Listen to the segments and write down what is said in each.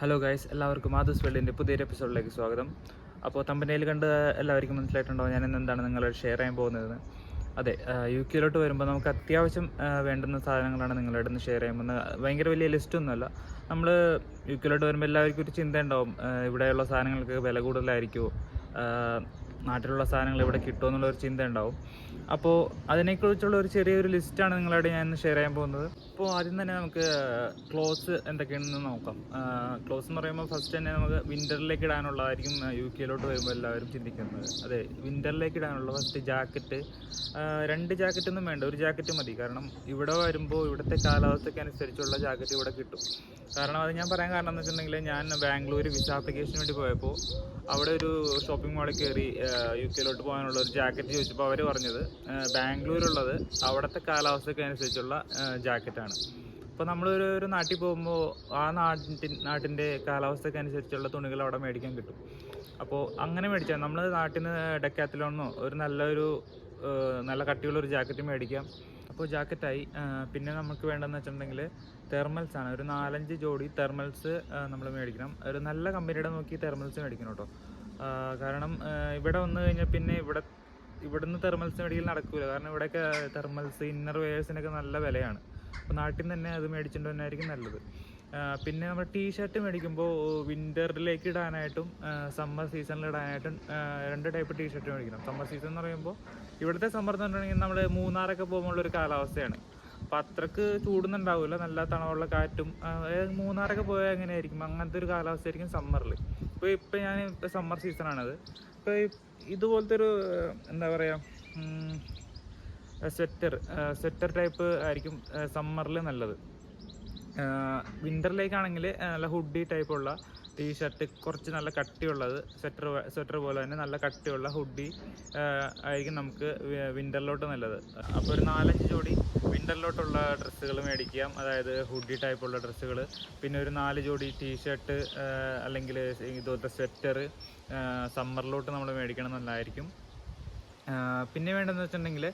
Hello guys, എല്ലാവർക്കും മാധുസ് വേൾഡിൻ്റെ പുതിയൊരു എപ്പിസോഡിലേക്ക് സ്വാഗതം. അപ്പോൾ തമ്പനയിൽ കണ്ട് എല്ലാവർക്കും മനസ്സിലായിട്ടുണ്ടാവും ഞാൻ ഇന്ന് എന്താണ് നിങ്ങളോട് ഷെയർ ചെയ്യാൻ പോകുന്നത്. അതെ, യു കെയിലോട്ട് വരുമ്പോൾ നമുക്ക് അത്യാവശ്യം വേണ്ടുന്ന സാധനങ്ങളാണ് നിങ്ങളുടെ നിന്ന് ഷെയർ ചെയ്യാൻ പോകുന്നത്. ഭയങ്കര വലിയ ലിസ്റ്റൊന്നുമല്ല. നമ്മൾ യു കെയിലോട്ട് വരുമ്പോൾ എല്ലാവർക്കും ഒരു ചിന്ത ഉണ്ടാവും, ഇവിടെയുള്ള സാധനങ്ങൾക്ക് വില കൂടുതലായിരിക്കുമോ, നാട്ടിലുള്ള സാധനങ്ങൾ ഇവിടെ കിട്ടുമോ എന്നുള്ളൊരു ചിന്ത ഉണ്ടാവും. അപ്പോൾ അതിനെക്കുറിച്ചുള്ള ഒരു ചെറിയൊരു ലിസ്റ്റാണ് നിങ്ങളോട് ഞാൻ ഷെയർ ചെയ്യാൻ പോകുന്നത്. അപ്പോൾ ആദ്യം തന്നെ നമുക്ക് ക്ലോത്ത്സ് എന്തൊക്കെയാണെന്ന് നോക്കാം. ക്ലോത്ത്സ് എന്ന് പറയുമ്പോൾ ഫസ്റ്റ് തന്നെ നമുക്ക് വിൻ്ററിലേക്ക് ഇടാനുള്ളതായിരിക്കും യു കെയിലോട്ട് വരുമ്പോൾ എല്ലാവരും ചിന്തിക്കുന്നത്. അതെ, വിൻ്ററിലേക്ക് ഇടാനുള്ള ഫസ്റ്റ് ജാക്കറ്റ്. 2 ജാക്കറ്റൊന്നും വേണ്ട, ഒരു ജാക്കറ്റ് മതി. കാരണം ഇവിടെ വരുമ്പോൾ ഇവിടുത്തെ കാലാവസ്ഥയ്ക്ക് അനുസരിച്ചുള്ള ജാക്കറ്റ് ഇവിടെ കിട്ടും. കാരണം അത് ഞാൻ പറയാൻ കാരണം എന്ന് വെച്ചിട്ടുണ്ടെങ്കിൽ, ഞാൻ ബാംഗ്ലൂർ വിസ ആപ്ലിക്കേഷന് വേണ്ടി പോയപ്പോൾ അവിടെ ഒരു ഷോപ്പിംഗ് മാളിൽ കയറി യു കെയിലോട്ട് പോകാനുള്ള ഒരു ജാക്കറ്റ് ചോദിച്ചപ്പോൾ അവർ പറഞ്ഞത് ബാംഗ്ലൂരുള്ളത് അവിടുത്തെ കാലാവസ്ഥയ്ക്ക് അനുസരിച്ചുള്ള ജാക്കറ്റാണ്. അപ്പോൾ നമ്മളൊരു നാട്ടിൽ പോകുമ്പോൾ ആ നാട്ടിൻ്റെ കാലാവസ്ഥയ്ക്ക് അനുസരിച്ചുള്ള തുണികൾ അവിടെ മേടിക്കാൻ കിട്ടും. അപ്പോൾ അങ്ങനെ മേടിച്ചാൽ നമ്മൾ നാട്ടിൽ നിന്ന് ഡെക്കാത്തലോണോ നല്ല കട്ടിയുള്ളൊരു ജാക്കറ്റ് മേടിക്കാം. അപ്പോൾ ജാക്കറ്റായി. പിന്നെ നമുക്ക് വേണ്ടതെന്ന് വെച്ചിട്ടുണ്ടെങ്കിൽ തെർമൽസാണ്. ഒരു 4-5 ജോഡി തെർമൽസ് നമ്മൾ മേടിക്കണം. ഒരു നല്ല കമ്പനിയുടെ നോക്കി തെർമൽസ് മേടിക്കണം കേട്ടോ. കാരണം ഇവിടെ വന്നു കഴിഞ്ഞാൽ പിന്നെ ഇവിടുന്ന് തെർമൽസ് മേടിക്കൽ നടക്കില്ല. കാരണം ഇവിടെയൊക്കെ തെർമൽസ് ഇന്നർ വെയേഴ്സിനൊക്കെ നല്ല വിലയാണ്. അപ്പോൾ നാട്ടിൽ നിന്ന് തന്നെ അത് മേടിച്ചിട്ട് തന്നെ ആയിരിക്കും നല്ലത്. പിന്നെ നമ്മൾ ടീഷർട്ട് മേടിക്കുമ്പോൾ വിൻ്ററിലേക്ക് ഇടാനായിട്ടും സമ്മർ സീസണിൽ ഇടാനായിട്ടും 2 ടൈപ്പ് ടീഷർട്ട് മേടിക്കണം. സമ്മർ സീസൺ എന്ന് പറയുമ്പോൾ ഇവിടുത്തെ സമ്മർ എന്ന് പറഞ്ഞിട്ടുണ്ടെങ്കിൽ നമ്മൾ മൂന്നാറൊക്കെ പോകുമ്പോഴുള്ളൊരു കാലാവസ്ഥയാണ്. അപ്പോൾ അത്രക്ക് ചൂടൊന്നുണ്ടാവില്ല, നല്ല തണവുള്ള കാറ്റും. മൂന്നാറൊക്കെ പോയാൽ എങ്ങനെയായിരിക്കും, അങ്ങനത്തെ ഒരു കാലാവസ്ഥയായിരിക്കും സമ്മറിൽ. ഇപ്പോൾ ഞാൻ സമ്മർ സീസണാണത്. ഇപ്പോൾ ഇതുപോലത്തെ ഒരു എന്താ പറയുക, സ്വെറ്റർ ടൈപ്പ് ആയിരിക്കും സമ്മറിൽ നല്ലത്. വിൻ്ററിലേക്കാണെങ്കിൽ നല്ല ഹുഡി ടൈപ്പുള്ള ടീഷർട്ട്, കുറച്ച് നല്ല കട്ടിയുള്ളത്, സ്വെറ്റർ പോലെ തന്നെ നല്ല കട്ടിയുള്ള ഹുഡി ആയിരിക്കും നമുക്ക് വിൻ്ററിലോട്ട് നല്ലത്. അപ്പോൾ ഒരു 4-5 ജോഡി വിൻ്ററിലോട്ടുള്ള ഡ്രസ്സുകൾ മേടിക്കാം, അതായത് ഹുഡി ടൈപ്പുള്ള ഡ്രസ്സുകൾ. പിന്നെ ഒരു 4 ജോഡി ടീഷർട്ട് അല്ലെങ്കിൽ ഇതുപോലത്തെ സ്വെറ്റർ സമ്മറിലോട്ട് നമ്മൾ മേടിക്കണം നല്ലതായിരിക്കും. പിന്നെ വേണ്ടതെന്ന് വെച്ചിട്ടുണ്ടെങ്കിൽ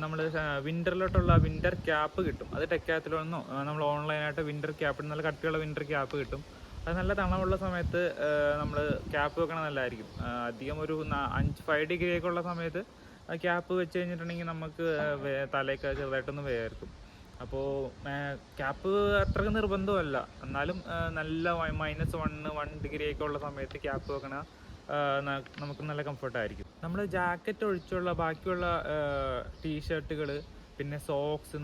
നമ്മൾ വിൻ്ററിലോട്ടുള്ള വിൻ്റർ ക്യാപ്പ് കിട്ടും. അത് ടെക്കാത്തിലൊന്നോ നമ്മൾ ഓൺലൈനായിട്ട് വിൻ്റർ ക്യാപ്പ്, നല്ല കട്ടിയുള്ള വിൻ്റർ ക്യാപ്പ് കിട്ടും. അത് നല്ല തണവുള്ള സമയത്ത് നമ്മൾ ക്യാപ്പ് വെക്കണം നല്ലതായിരിക്കും. അധികം ഒരു 5 ഡിഗ്രിയൊക്കെ ഉള്ള സമയത്ത് ക്യാപ്പ് വെച്ച് കഴിഞ്ഞിട്ടുണ്ടെങ്കിൽ നമുക്ക് തലയൊക്കെ ചെറുതായിട്ടൊന്ന് വേർക്കും. അപ്പോൾ ക്യാപ്പ് അത്രയ്ക്ക് നിർബന്ധമല്ല, എന്നാലും നല്ല -1 ഡിഗ്രിയൊക്കെ ഉള്ള സമയത്ത് ക്യാപ്പ് വെക്കണ നമുക്ക് നല്ല കംഫർട്ടായിരിക്കും. നമ്മൾ ജാക്കറ്റ് ഒഴിച്ചുള്ള ബാക്കിയുള്ള ടീഷർട്ടുകൾ, പിന്നെ സോക്സ്,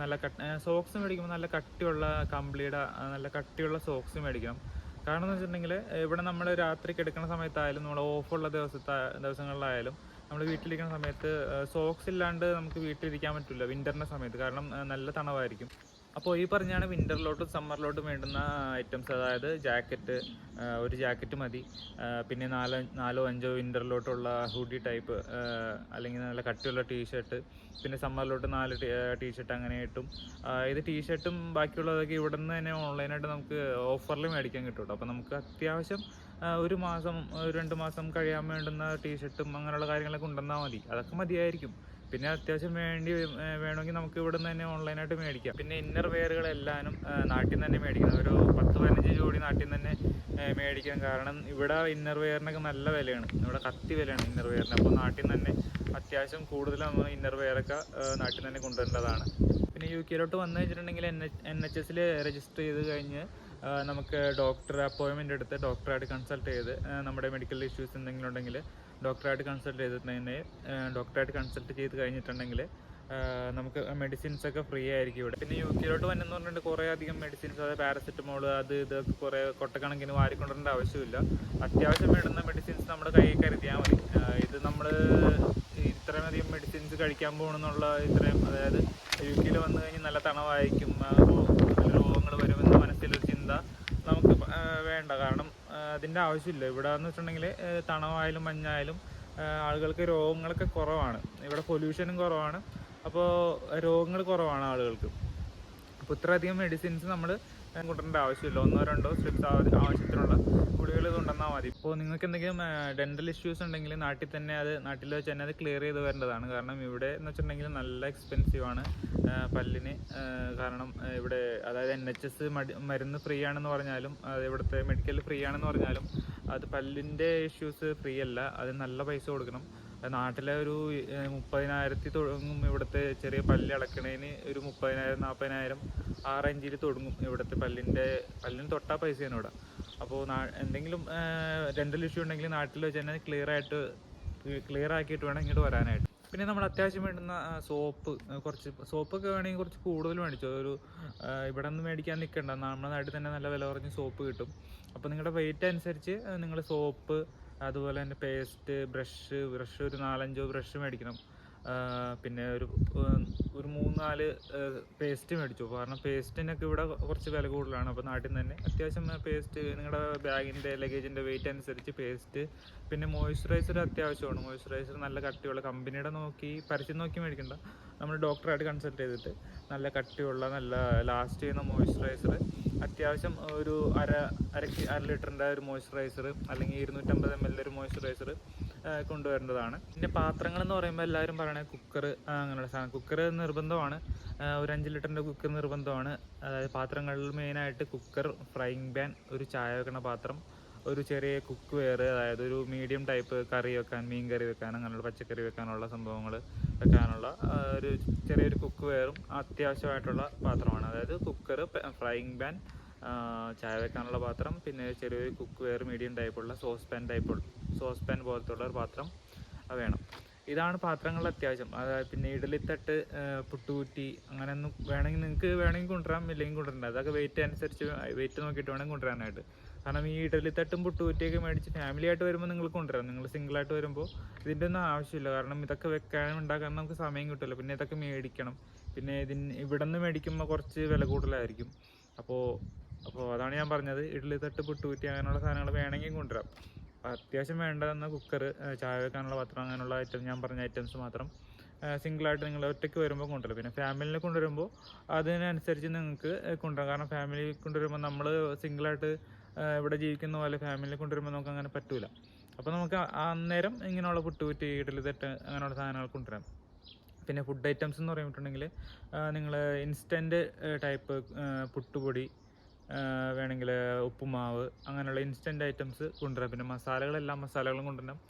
സോക്സ് മേടിക്കുമ്പോൾ നല്ല കട്ടിയുള്ള കമ്പിളിയുടെ നല്ല കട്ടിയുള്ള സോക്സ് മേടിക്കണം. കാരണം എന്ന് വെച്ചിട്ടുണ്ടെങ്കിൽ ഇവിടെ നമ്മൾ രാത്രി കിടക്കുന്ന സമയത്തായാലും നമ്മൾ ഓഫുള്ള ദിവസങ്ങളിലായാലും നമ്മൾ വീട്ടിലിരിക്കുന്ന സമയത്ത് സോക്സ് ഇല്ലാണ്ട് നമുക്ക് വീട്ടിലിരിക്കാൻ പറ്റില്ല വിൻ്ററിൻ്റെ സമയത്ത്. കാരണം നല്ല തണവായിരിക്കും. അപ്പോൾ ഈ പറഞ്ഞാണ് വിൻ്ററിലോട്ടും സമ്മറിലോട്ടും വേണ്ടുന്ന ഐറ്റംസ്. അതായത് ജാക്കറ്റ്, ഒരു ജാക്കറ്റ് മതി. പിന്നെ 4-5 വിൻ്ററിലോട്ടുള്ള ഹുഡി ടൈപ്പ് അല്ലെങ്കിൽ നല്ല കട്ടിയുള്ള ടീഷർട്ട്. പിന്നെ സമ്മറിലോട്ട് 4 ടീഷർട്ട് അങ്ങനെ കിട്ടും. ഇത് ടീഷർട്ടും ബാക്കിയുള്ളതൊക്കെ ഇവിടെ നിന്ന് തന്നെ ഓൺലൈനായിട്ട് നമുക്ക് ഓഫറിൽ മേടിക്കാൻ കിട്ടും. അപ്പോൾ നമുക്ക് അത്യാവശ്യം ഒരു മാസം 2 മാസം കഴിയാൻ വേണ്ടുന്ന ടീഷർട്ടും അങ്ങനെയുള്ള കാര്യങ്ങളൊക്കെ ഉണ്ടെന്നാൽ മതി. അതൊക്കെ മതിയായിരിക്കും. പിന്നെ അത്യാവശ്യം വേണമെങ്കിൽ നമുക്ക് ഇവിടെ നിന്ന് തന്നെ ഓൺലൈനായിട്ട് മേടിക്കാം. പിന്നെ ഇന്നർ വെയറുകളെല്ലാനും നാട്ടിൽ നിന്ന് തന്നെ മേടിക്കണം. ഒരു 10-15 ജോഡി നാട്ടിൽ നിന്ന് തന്നെ മേടിക്കാം. കാരണം ഇവിടെ ഇന്നർ വെയറിനൊക്കെ നല്ല വിലയാണ്, ഇവിടെ കത്തി വിലയാണ് ഇന്നർ വെയറിന്. അപ്പോൾ നാട്ടിൽ നിന്ന് തന്നെ അത്യാവശ്യം കൂടുതൽ നമ്മൾ ഇന്നർ വെയറൊക്കെ നാട്ടിൽ നിന്ന് തന്നെ കൊണ്ടുവരേണ്ടതാണ്. പിന്നെ യു കെയിലോട്ട് വന്നു കഴിഞ്ഞിട്ടുണ്ടെങ്കിൽ NHS രജിസ്റ്റർ ചെയ്ത് കഴിഞ്ഞ് നമുക്ക് ഡോക്ടർ അപ്പോയിൻമെൻ്റ് എടുത്ത് ഡോക്ടറായിട്ട് കൺസൾട്ട് ചെയ്ത് നമ്മുടെ മെഡിക്കൽ ഇഷ്യൂസ് എന്തെങ്കിലും ഉണ്ടെങ്കിൽ ഡോക്ടറായിട്ട് കൺസൾട്ട് ചെയ്ത് കഴിഞ്ഞിട്ടുണ്ടെങ്കിൽ നമുക്ക് മെഡിസിൻസ് ഒക്കെ ഫ്രീ ആയിരിക്കും ഇവിടെ. പിന്നെ യു കെയിലോട്ട് വന്നെന്ന് പറഞ്ഞിട്ട് കുറേ അധികം മെഡിസിൻസ്, അതായത് പാരസെറ്റമോൾ, ഇതൊക്കെ കുറേ കൊട്ടക്കണക്കിന് വാരിക്കൊണ്ടുവരേണ്ട ആവശ്യമില്ല. അത്യാവശ്യം വേണ്ടുന്ന മെഡിസിൻസ് നമ്മുടെ കയ്യിൽ കരുതിയാൽ മതി. ഇത് നമ്മൾ ഇത്രയും അധികം മെഡിസിൻസ് കഴിക്കാൻ പോകണമെന്നുള്ള അതായത് യു കെയിൽ വന്നു കഴിഞ്ഞാൽ നല്ല തണവായിരിക്കും, രോഗങ്ങൾ വരുമെന്ന് മനസ്സിലൊരു ചിന്ത നമുക്ക് വേണ്ട. കാരണം അതിൻ്റെ ആവശ്യമില്ല. ഇവിടെ എന്ന് വെച്ചിട്ടുണ്ടെങ്കിൽ തണവായാലും മഞ്ഞായാലും ആളുകൾക്ക് രോഗങ്ങളൊക്കെ കുറവാണ്. ഇവിടെ പൊല്യൂഷനും കുറവാണ്, അപ്പോൾ രോഗങ്ങൾ കുറവാണ് ആളുകൾക്ക്. അപ്പോൾ ഇത്രയധികം മെഡിസിൻസ് നമ്മൾ കൊണ്ടുവരേണ്ട ആവശ്യമില്ല. 1-2 സ്ട്രിപ്സ് ആവശ്യത്തിനുള്ള ഗുളികൾ കൊണ്ടുവന്നാൽ മതി. ഇപ്പോൾ നിങ്ങൾക്ക് എന്തെങ്കിലും ഡെൻ്റൽ ഇഷ്യൂസ് ഉണ്ടെങ്കിൽ നാട്ടിൽ തന്നെ നാട്ടിൽ വെച്ച് തന്നെ അത് ക്ലിയർ ചെയ്ത് വരേണ്ടതാണ്. കാരണം ഇവിടെ എന്ന് വെച്ചിട്ടുണ്ടെങ്കിൽ നല്ല എക്സ്പെൻസീവ് ആണ് പല്ലിന്. കാരണം ഇവിടെ അതായത് NHS മരുന്ന് ഫ്രീ ആണെന്ന് പറഞ്ഞാലും, അത് ഇവിടുത്തെ മെഡിക്കൽ ഫ്രീ ആണെന്ന് പറഞ്ഞാലും, അത് പല്ലിൻ്റെ ഇഷ്യൂസ് ഫ്രീ അല്ല, അത് നല്ല പൈസ കൊടുക്കണം. നാട്ടിലെ ഒരു 30,000 തുടങ്ങും ഇവിടുത്തെ ചെറിയ പല്ല് ഇളക്കണതിന്. ഒരു 30,000-40,000 ആ റേഞ്ചിൽ തുടങ്ങും ഇവിടുത്തെ പല്ലിന് തൊട്ടാ പൈസയാണ് ഇവിടെ. അപ്പോൾ എന്തെങ്കിലും ഡെൻ്റൽ ഇഷ്യൂ ഉണ്ടെങ്കിൽ നാട്ടിൽ വെച്ച് തന്നെ ക്ലിയർ ആക്കിയിട്ട് വേണം ഇങ്ങോട്ട് വരാനായിട്ട്. പിന്നെ നമ്മൾ അത്യാവശ്യം വേണ്ടുന്ന കുറച്ച് സോപ്പൊക്കെ വേണമെങ്കിൽ കുറച്ച് കൂടുതൽ മേടിച്ചോ. ഇവിടെ നിന്ന് മേടിക്കാൻ നിൽക്കണ്ട, നമ്മുടെ നാട്ടിൽ തന്നെ നല്ല വില കുറഞ്ഞ് സോപ്പ് കിട്ടും. അപ്പോൾ നിങ്ങളുടെ വെയിറ്റ് അനുസരിച്ച് നിങ്ങൾ സോപ്പ്, അതുപോലെ തന്നെ പേസ്റ്റ്, ബ്രഷ് ഒരു 4-5 ബ്രഷ് മേടിക്കണം. പിന്നെ ഒരു 3-4 പേസ്റ്റ് മേടിച്ചു. കാരണം പേസ്റ്റിനൊക്കെ ഇവിടെ കുറച്ച് വില കൂടുതലാണ്. അപ്പോൾ നാട്ടിൽ നിന്ന് തന്നെ അത്യാവശ്യം പേസ്റ്റ് നിങ്ങളുടെ ബാഗിൻ്റെ ലഗേജിൻ്റെ വെയിറ്റ് അനുസരിച്ച് പേസ്റ്റ്. പിന്നെ മോയ്സ്ചറൈസർ അത്യാവശ്യമാണ്. മോയ്സ്ചറൈസർ നല്ല കട്ടിയുള്ള കമ്പനിയുടെ പരസ്യം നോക്കി മേടിക്കണ്ട, നമ്മൾ ഡോക്ടറായിട്ട് കൺസൾട്ട് ചെയ്തിട്ട് നല്ല കട്ടിയുള്ള നല്ല ലാസ്റ്റ് ചെയ്യുന്ന മോയ്സ്ചറൈസർ അത്യാവശ്യം ഒരു അര ലിറ്ററിൻ്റെ ഒരു മോയ്സ്ചറൈസർ, അല്ലെങ്കിൽ 250 ml ഒരു മോയ്സ്ചറൈസർ കൊണ്ടുവരേണ്ടതാണ്. പിന്നെ പാത്രങ്ങളെന്ന് പറയുമ്പോൾ എല്ലാവരും പറയണേ കുക്കർ, അങ്ങനെയുള്ള സാധനം. കുക്കർ നിർബന്ധമാണ്, ഒരു 5 ലിറ്ററിൻ്റെ കുക്കർ നിർബന്ധമാണ്. അതായത് പാത്രങ്ങളിൽ മെയിനായിട്ട് കുക്കർ, ഫ്രൈയിങ് പാൻ, ഒരു ചായ വെക്കണ പാത്രം, ഒരു ചെറിയ കുക്ക് വെയർ, അതായത് ഒരു മീഡിയം ടൈപ്പ് കറി വെക്കാൻ, മീൻ കറി വെക്കാൻ, അങ്ങനെയുള്ള പച്ചക്കറി വെക്കാനുള്ള സംഭവങ്ങൾ വെക്കാനുള്ള ഒരു ചെറിയൊരു കുക്ക് വെയറും അത്യാവശ്യമായിട്ടുള്ള പാത്രമാണ്. അതായത് കുക്കർ, ഫ്രൈയിങ് പാൻ, ചായ വെക്കാനുള്ള പാത്രം, പിന്നെ ചെറിയൊരു കുക്ക് വെയർ മീഡിയം ടൈപ്പുള്ള സോസ് പാൻ പോലത്തുള്ള ഒരു പാത്രം വേണം. ഇതാണ് പാത്രങ്ങളുടെ അത്യാവശ്യം. അതായത് പിന്നെ ഇഡലിത്തട്ട്, പുട്ടുകുറ്റി, അങ്ങനെയൊന്നും നിങ്ങൾക്ക് കൊണ്ടുവരാം, ഇല്ലെങ്കിൽ കൊണ്ടുവരണ്ട. അതൊക്കെ വെയിറ്റ് നോക്കിയിട്ട് വേണം കൊണ്ടുവരാനായിട്ട്. കാരണം ഈ ഇഡലിത്തട്ടും പുട്ടുകുറ്റിയൊക്കെ മേടിച്ച് ഫാമിലി ആയിട്ട് വരുമ്പോൾ നിങ്ങൾ കൊണ്ടുവരാം. നിങ്ങൾ സിംഗിളായിട്ട് വരുമ്പോൾ ഇതിൻ്റെ ഒന്നും ആവശ്യമില്ല. കാരണം ഇതൊക്കെ ഉണ്ടാക്കാൻ നമുക്ക് സമയം കിട്ടില്ല. പിന്നെ ഇതൊക്കെ മേടിക്കണം. പിന്നെ ഇവിടെ നിന്ന് മേടിക്കുമ്പോൾ കുറച്ച് വില കൂടുതലായിരിക്കും. അപ്പോൾ അതാണ് ഞാൻ പറഞ്ഞത്, ഇഡലിത്തട്ട്, പുട്ടുകുറ്റി അങ്ങനെയുള്ള സാധനങ്ങൾ വേണമെങ്കിൽ കൊണ്ടുവരാം. അത്യാവശ്യം വേണ്ടതെന്ന കുക്കർ, ചായ വെക്കാനുള്ള പാത്രം, അങ്ങനെയുള്ള ഞാൻ പറഞ്ഞ ഐറ്റംസ് മാത്രം സിംഗിളായിട്ട് നിങ്ങൾ ഒറ്റയ്ക്ക് വരുമ്പോൾ കൊണ്ടുവരാം. പിന്നെ ഫാമിലിനെ കൊണ്ടുവരുമ്പോൾ അതിനനുസരിച്ച് നിങ്ങൾക്ക് കൊണ്ടുവരാം. കാരണം ഫാമിലി കൊണ്ടുവരുമ്പോൾ നമ്മൾ സിംഗിളായിട്ട് ഇവിടെ ജീവിക്കുന്ന പോലെ ഫാമിലിനെ കൊണ്ടുവരുമ്പോൾ നമുക്ക് അങ്ങനെ പറ്റൂല. അപ്പോൾ നമുക്ക് അന്നേരം ഇങ്ങനെയുള്ള പുട്ടുകുറ്റി, ഇഡലിത്തട്ട് അങ്ങനെയുള്ള സാധനങ്ങൾ കൊണ്ടുവരാം. പിന്നെ ഫുഡ് ഐറ്റംസ് എന്ന് പറഞ്ഞിട്ടുണ്ടെങ്കിൽ നിങ്ങൾ ഇൻസ്റ്റൻറ്റ് ടൈപ്പ് പുട്ടുപൊടി, വേണമെങ്കിൽ ഉപ്പുമാവ്, അങ്ങനെയുള്ള ഇൻസ്റ്റൻറ്റ് ഐറ്റംസ് കൊണ്ടുവരാം. പിന്നെ മസാലകളും കൊണ്ടുവരാം.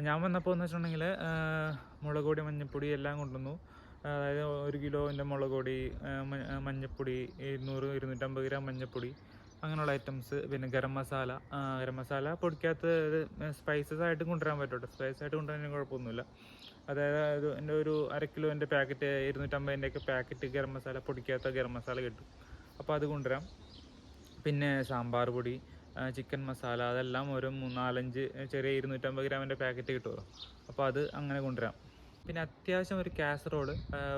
ഞാൻ വന്നപ്പോൾ എന്ന് വെച്ചിട്ടുണ്ടെങ്കിൽ മുളക് പൊടി, മഞ്ഞൾപ്പൊടി എല്ലാം കൊണ്ടുവന്നു. അതായത് 1 കിലോൻ്റെ മുളക് പൊടി, മഞ്ഞൾപ്പൊടി 200-250 ഗ്രാം മഞ്ഞൾപ്പൊടി, അങ്ങനെയുള്ള ഐറ്റംസ്. പിന്നെ ഗരം മസാല പൊടിക്കകത്ത് സ്പൈസസ് ആയിട്ട് കൊണ്ടുവരാൻ പറ്റും. സ്പൈസ് ആയിട്ട് കൊണ്ടുവരാൻ കുഴപ്പമൊന്നുമില്ല. അതായത് എൻ്റെ ഒരു 1 കിലോൻ്റെ പാക്കറ്റ്, 250-ൻ്റെയൊക്കെ പാക്കറ്റ് ഗരം മസാല, പൊടിക്കാത്ത ഗരം മസാല കിട്ടും. അപ്പോൾ അത് കൊണ്ടുവരാം. പിന്നെ സാമ്പാർ പൊടി, ചിക്കൻ മസാല, അതെല്ലാം ഒരു 3-4-5 ചെറിയ 250 ഗ്രാമിൻ്റെ പാക്കറ്റ് കിട്ടുമല്ലോ. അപ്പോൾ അത് അങ്ങനെ കൊണ്ടുവരാം. പിന്നെ അത്യാവശ്യം ഒരു കാസറോള്,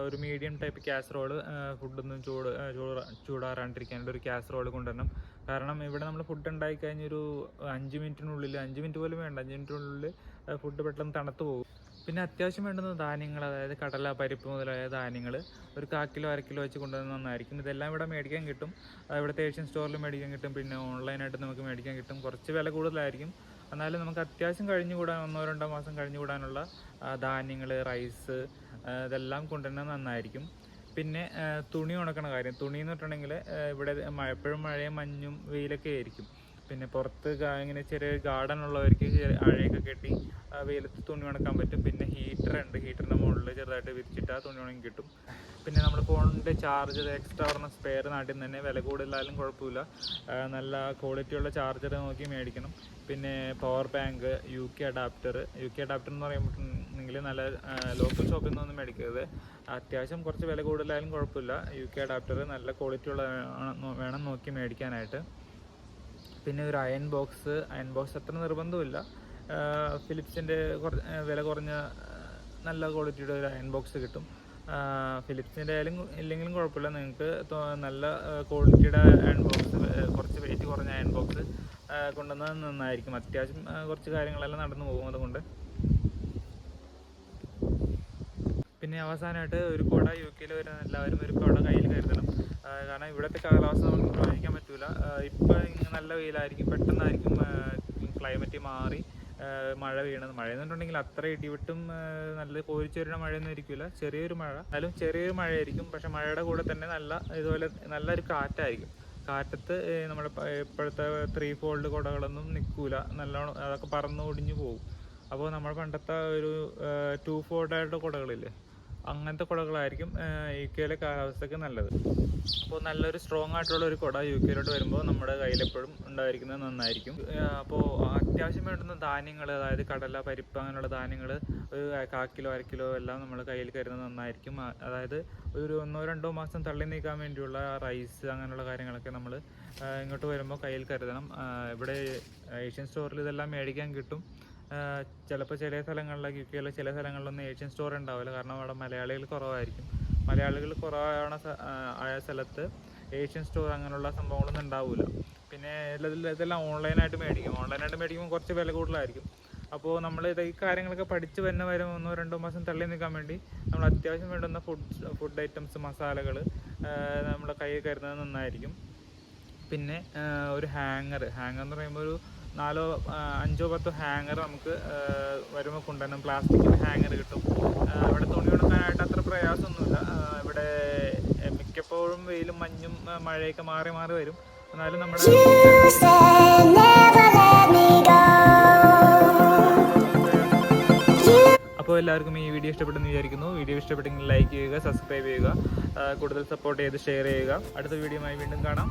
ഒരു മീഡിയം ടൈപ്പ് കാസറോള്, ഫുഡൊന്നും ചൂടാറാണ്ടിരിക്കാനുള്ള ഒരു കാസറോള് കൊണ്ടുവരണം. കാരണം ഇവിടെ നമ്മൾ ഫുഡ് ഉണ്ടാക്കി കഴിഞ്ഞൊരു 5 മിനിറ്റ് പോലും വേണ്ട, 5 മിനിറ്റിനുള്ളിൽ ഫുഡ് പെട്ടെന്ന് തണുത്ത് പോകും. പിന്നെ അത്യാവശ്യം വേണ്ടുന്ന ധാന്യങ്ങൾ, അതായത് കടല, പരിപ്പ് മുതലായ ധാന്യങ്ങൾ ഒരു 1/4 കിലോ 1/2 കിലോ വെച്ച് കൊണ്ടുവന്ന് നന്നായിരിക്കും. ഇതെല്ലാം ഇവിടെ മേടിക്കാൻ കിട്ടും. ഇവിടുത്തെ ഏഷ്യൻ സ്റ്റോറിൽ മേടിക്കാൻ കിട്ടും. പിന്നെ ഓൺലൈനായിട്ട് നമുക്ക് മേടിക്കാൻ കിട്ടും. കുറച്ച് വില കൂടുതലായിരിക്കും, എന്നാലും നമുക്ക് അത്യാവശ്യം 1-2 മാസം കഴിഞ്ഞുകൂടാനുള്ള ധാന്യങ്ങൾ, റൈസ്, ഇതെല്ലാം കൊണ്ടുവരുന്നത് നന്നായിരിക്കും. പിന്നെ തുണി ഉണക്കണ കാര്യം. തുണി എന്ന് പറഞ്ഞിട്ടുണ്ടെങ്കിൽ ഇവിടെ എപ്പോഴും മഴയും മഞ്ഞും വെയിലൊക്കെ ആയിരിക്കും. പിന്നെ പുറത്ത് ഇങ്ങനെ ചെറിയ ഗാർഡൻ ഉള്ളവർക്ക് അഴയൊക്കെ കെട്ടി വെയിലത്ത് തുണി ഉണക്കാൻ പറ്റും. പിന്നെ ഹീറ്ററിൻ്റെ മുകളിൽ ചെറുതായിട്ട് വിരിച്ചിട്ട് ആ തുണി ഉണങ്ങി കിട്ടും. പിന്നെ നമ്മുടെ ഫോണിൻ്റെ ചാർജർ, എക്സ്ട്രാ പറഞ്ഞ സ്പെയർ നാട്ടിൽ നിന്ന് തന്നെ, വില കൂടുതലായാലും കുഴപ്പമില്ല, നല്ല ക്വാളിറ്റിയുള്ള ചാർജർ നോക്കി മേടിക്കണം. പിന്നെ പവർ ബാങ്ക്, UK അഡാപ്റ്റർ എന്ന് പറയുമ്പോഴെങ്കിൽ നല്ല ലോക്കൽ ഷോപ്പിൽ നിന്നൊന്നും മേടിക്കരുത്. അത്യാവശ്യം കുറച്ച് വില കൂടുതലായാലും കുഴപ്പമില്ല, UK അഡാപ്റ്റർ നല്ല ക്വാളിറ്റിയുള്ള വേണം നോക്കി മേടിക്കാനായിട്ട്. പിന്നെ ഒരു അയൺ ബോക്സ് അത്ര നിർബന്ധമില്ല. ഫിലിപ്സിൻ്റെ വില കുറഞ്ഞ നല്ല ക്വാളിറ്റിയുടെ ഒരു അയൺ ബോക്സ് കിട്ടും. ഫിലിപ്സിൻ്റെ ആയാലും ഇല്ലെങ്കിലും കുഴപ്പമില്ല, നിങ്ങൾക്ക് നല്ല ക്വാളിറ്റിയുടെ അയൺ ബോക്സ്, കുറച്ച് വെയിറ്റ് കുറഞ്ഞ അയൺ ബോക്സ് കൊണ്ടുവന്നാൽ നന്നായിരിക്കും. അത്യാവശ്യം കുറച്ച് കാര്യങ്ങളെല്ലാം നടന്നു പോകും അതുകൊണ്ട്. പിന്നെ അവസാനമായിട്ട് ഒരു കുട UK വരുന്ന എല്ലാവരും ഒരു കുട കയ്യിൽ കരുതണം. കാരണം ഇവിടുത്തെ കാലാവസ്ഥ നമുക്ക് പ്രവചിക്കാൻ പറ്റില്ല. ഇപ്പം നല്ല വെയിലായിരിക്കും, പെട്ടെന്നായിരിക്കും ക്ലൈമറ്റ് മാറി മഴ വീണത്. മഴ എന്നുണ്ടെങ്കിൽ അത്ര ഇടിവിട്ടും നല്ല കോരിച്ചൊരുന്ന മഴയൊന്നും ആയിരിക്കില്ല, ചെറിയൊരു മഴ, എന്നാലും ചെറിയൊരു മഴയായിരിക്കും. പക്ഷെ മഴയുടെ കൂടെ തന്നെ ഇതുപോലെ നല്ലൊരു കാറ്റായിരിക്കും. കാറ്റത്ത് നമ്മുടെ ഇപ്പോഴത്തെ 3 ഫോൾഡ് കുടകളൊന്നും നിൽക്കില്ല, നല്ലോണം അതൊക്കെ പറന്ന് ഒടിഞ്ഞു പോകും. അപ്പോൾ നമ്മൾ പണ്ടത്തെ ഒരു 2 ഫോൾഡായിട്ട് കുടകളില്ലേ, അങ്ങനത്തെ കുടകളായിരിക്കും UK കാലാവസ്ഥയ്ക്ക് നല്ലത്. അപ്പോൾ നല്ലൊരു സ്ട്രോങ് ആയിട്ടുള്ള ഒരു കുട UK വരുമ്പോൾ നമ്മുടെ കയ്യിലെപ്പോഴും ഉണ്ടായിരിക്കുന്നത് നന്നായിരിക്കും. അപ്പോൾ അത്യാവശ്യം വേണ്ടുന്ന ധാന്യങ്ങൾ, അതായത് കടല, പരിപ്പ്, അങ്ങനെയുള്ള ധാന്യങ്ങൾ ഒരു 1/4 കിലോ 1/2 കിലോ എല്ലാം നമ്മൾ കയ്യിൽ കരുതുന്നത് നന്നായിരിക്കും. അതായത് ഒരു 1-2 മാസം തള്ളി നീക്കാൻ വേണ്ടിയുള്ള റൈസ്, അങ്ങനെയുള്ള കാര്യങ്ങളൊക്കെ നമ്മൾ ഇങ്ങോട്ട് വരുമ്പോൾ കയ്യിൽ കരുതണം. ഇവിടെ ഏഷ്യൻ സ്റ്റോറിൽ ഇതെല്ലാം മേടിക്കാൻ കിട്ടും. ചിലപ്പോൾ ചില സ്ഥലങ്ങളിലൊക്കെ UK ചില സ്ഥലങ്ങളിലൊന്നും ഏഷ്യൻ സ്റ്റോർ ഉണ്ടാവില്ല, കാരണം അവിടെ മലയാളികൾ കുറവായിരിക്കും. മലയാളികൾ ആയ സ്ഥലത്ത് ഏഷ്യൻ സ്റ്റോർ അങ്ങനെയുള്ള സംഭവങ്ങളൊന്നും ഉണ്ടാവില്ല. പിന്നെ ഇതെല്ലാം ഓൺലൈനായിട്ട് മേടിക്കുമ്പോൾ കുറച്ച് വില കൂടുതലായിരിക്കും. അപ്പോൾ നമ്മൾ ഈ കാര്യങ്ങളൊക്കെ പഠിച്ച് വരെ 1-2 മാസം തള്ളി നിൽക്കാൻ വേണ്ടി നമ്മൾ അത്യാവശ്യം വേണ്ടുന്ന ഫുഡ് ഐറ്റംസ്, മസാലകൾ നമ്മുടെ കയ്യിൽ കരുതുന്നത് നന്നായിരിക്കും. പിന്നെ ഒരു ഹാങ്ങർ എന്ന് പറയുമ്പോൾ ഒരു 4-5-10 ഹാങ്ങർ നമുക്ക് വരുമ്പോൾ കൊണ്ടുവരണം. പ്ലാസ്റ്റിക്കിൻ്റെ ഹാങ്ങർ കിട്ടും. ഇവിടെ തുണി ഉണക്കാനായിട്ട് അത്ര പ്രയാസമൊന്നുമില്ല. ഇവിടെ മിക്കപ്പോഴും വെയിലും മഞ്ഞും മഴയൊക്കെ മാറി മാറി വരും. എന്നാലും നമ്മുടെ അപ്പോൾ എല്ലാവർക്കും ഈ വീഡിയോ ഇഷ്ടപ്പെട്ടെന്ന് വിചാരിക്കുന്നു. വീഡിയോ ഇഷ്ടപ്പെട്ടെങ്കിൽ ലൈക്ക് ചെയ്യുക, സബ്സ്ക്രൈബ് ചെയ്യുക, കൂടുതൽ സപ്പോർട്ട് ചെയ്ത് ഷെയർ ചെയ്യുക. അടുത്ത വീഡിയോയുമായി വീണ്ടും കാണാം.